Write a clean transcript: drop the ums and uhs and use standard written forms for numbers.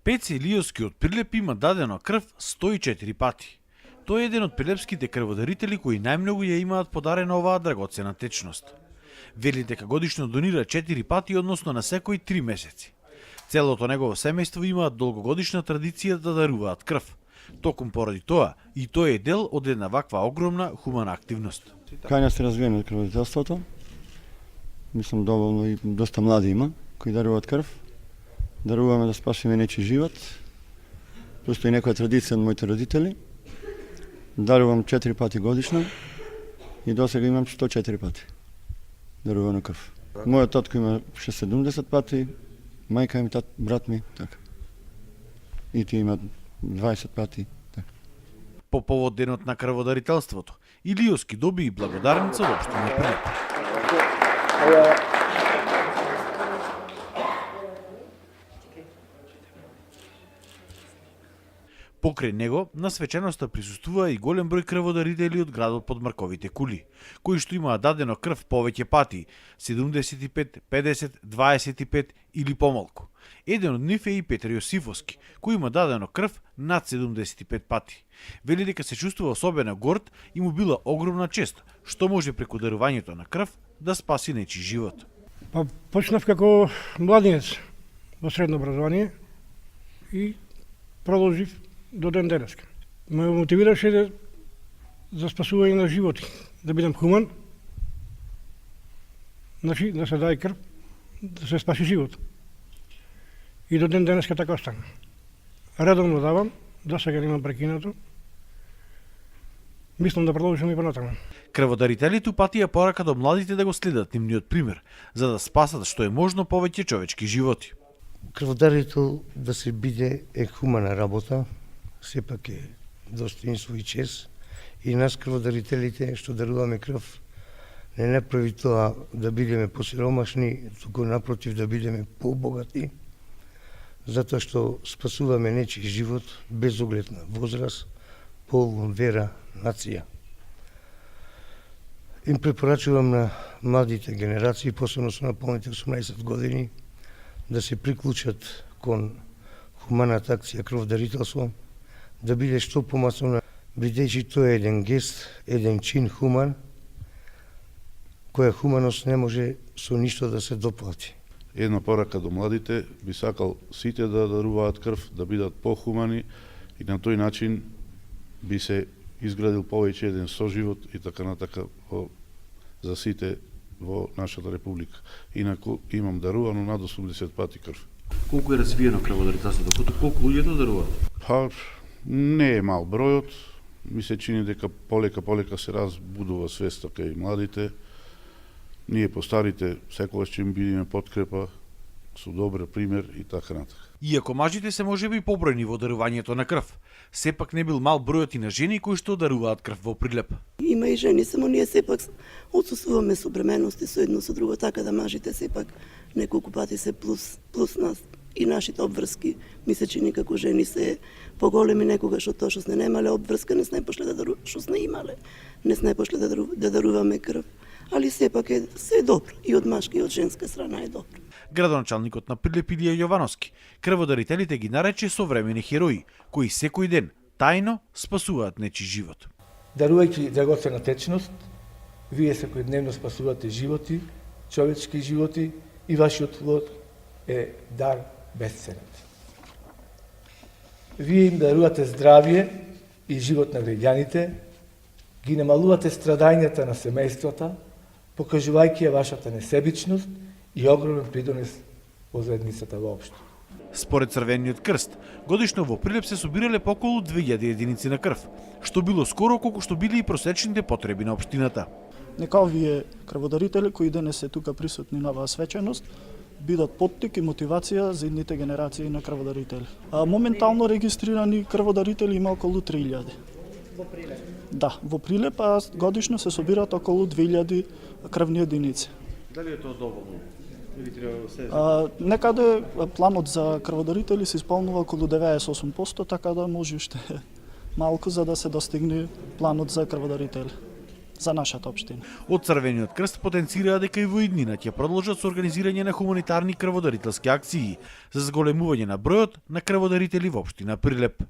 Пеце Илиевски од Прилеп има дадено крв 104 пати. Тој е еден од прилепските крводарители кои најмногу ја имаат подарена оваа драгоцена течност. Вели дека годишно донира 4 пати, односно на секои 3 месеци. Целото негово семејство имаат долгогодишна традиција да даруваат крв. Токму поради тоа, и тој е дел од една ваква огромна хумана активност. Кај нас е развиено крводарителството. Мислам доволно и доста млади има кои даруваат крв. Даруваме да спасиме нечи живот. Постои некоја традиција од моите родители. Дарувам 4 пати годишно и досега имам 104 пати дарувано крв. Мојот татко има 70 пати, мајка ми, брат ми, така. И ти има 20 пати. Така. По повод денот на крводарителството, Илиевски доби и благодарница од општина Прилеп. Покрај него на свеченоста присуствува и голем број крводарители од градот под Марковите кули, кои што имаат дадено крв повеќе пати, 75, 50, 25 или помалку. Еден од нив е и Петар Јосифовски, кој има дадено крв над 75 пати. Вели дека се чувствува особено горд и му била огромна чест, што може преку дарувањето на крв да спаси нечи живот. Почнав како младинец во средно образование и продолжив до ден денеска. Ме мотивираше за спасување на животи, да бидам хуман, значи да се даде крв, да се спаси живот. И до ден денеска така остана. Редовно давам, до сега немам прекинато. Мислам да продолжам и понатаму. Крводарителите упатија порака до младите да го следат нивниот пример, за да спасат што е можно повеќе човечки животи. Крводарител да се биде е хумана работа, сепак е достоинство и чест. И нас крводарителите што даруваме крв не направи тоа да бидеме посиромашни, туку напротив да бидеме побогати, затоа што спасуваме нечи живот без оглед на возраст, пол, вера, нација. Им препорачувам на младите генерации, посебно со наполните 18 години, да се приклучат кон хуманата акција крводарителство, да биде што помасовна, бидејќи тоа е еден гест, еден чин хуман, која хуманост не може со ништо да се доплати. Една порака до младите, би сакал сите да даруваат крв, да бидат похумани и на тој начин би се изградил повеќе еден соживот и така натака за сите во нашата република. Инаку имам дарувано над 80 пати крв. Колку е развиено крводарителството? Колку луѓе да даруваат? Па, не е мал бројот. Ми се чини дека полека се разбудува свеста кај младите. Ние постарите секогаш ќе им бидеме подкрепа со добар пример и така натака. Иако мажите се можеби побројни во дарувањето на крв, сепак не бил мал бројот и на жени кои што даруваат крв во Прилеп. Има и жени, само ние сепак отсуствуваме со бременности со едно со друго, така да мажите сепак неколку пати се плюс нас. И нашите обврски, ми се чини како жени се поголеми некогаш од тоа што сме немале обврска, не сме пошле да даруваме, што сме имале, не сме пошле да даруваме крв. Али сепак се е добро, и од машка и од женска страна е добро. Градоначалникот на Прилеп Илија Јовановски крводарителите ги нарече современи херои, кои секој ден тајно спасуваат нечи живот. Дарувајќи драгоцена течност, вие секојдневно спасувате животи, човечки животи и вашиот плод е дар бесценет. Вие им дарувате здравје и живот на граѓаните, ги намалувате страдањата на семејствата, покажувајќи ја вашата несебичност и огромен придонес во заедницата воопшто. Според Црвениот крст, годишно во Прилеп се собирале околу 2000 единици на крв, што било скоро колку што били и просечните потреби на општината. Нека овие крводарители кои денес се тука присутни на оваа свеченост бидат поттик и мотивација за идните генерации на крводарители. Моментално регистрирани крводарители има околу 3000. Во Прилеп? Да, во Прилеп, а годишно се собираат околу 2000 крвни единици. Дали е тоа доволно? Некаде планот за крводарители се исполнува околу 98%, така да може уште малку за да се достигне планот за крводарители. за нашата општина. Од Црвениот крст потенцираа дека и во иднина ќе продолжат со организирање на хуманитарни крводарителски акции за зголемување на бројот на крводарители во општина Прилеп.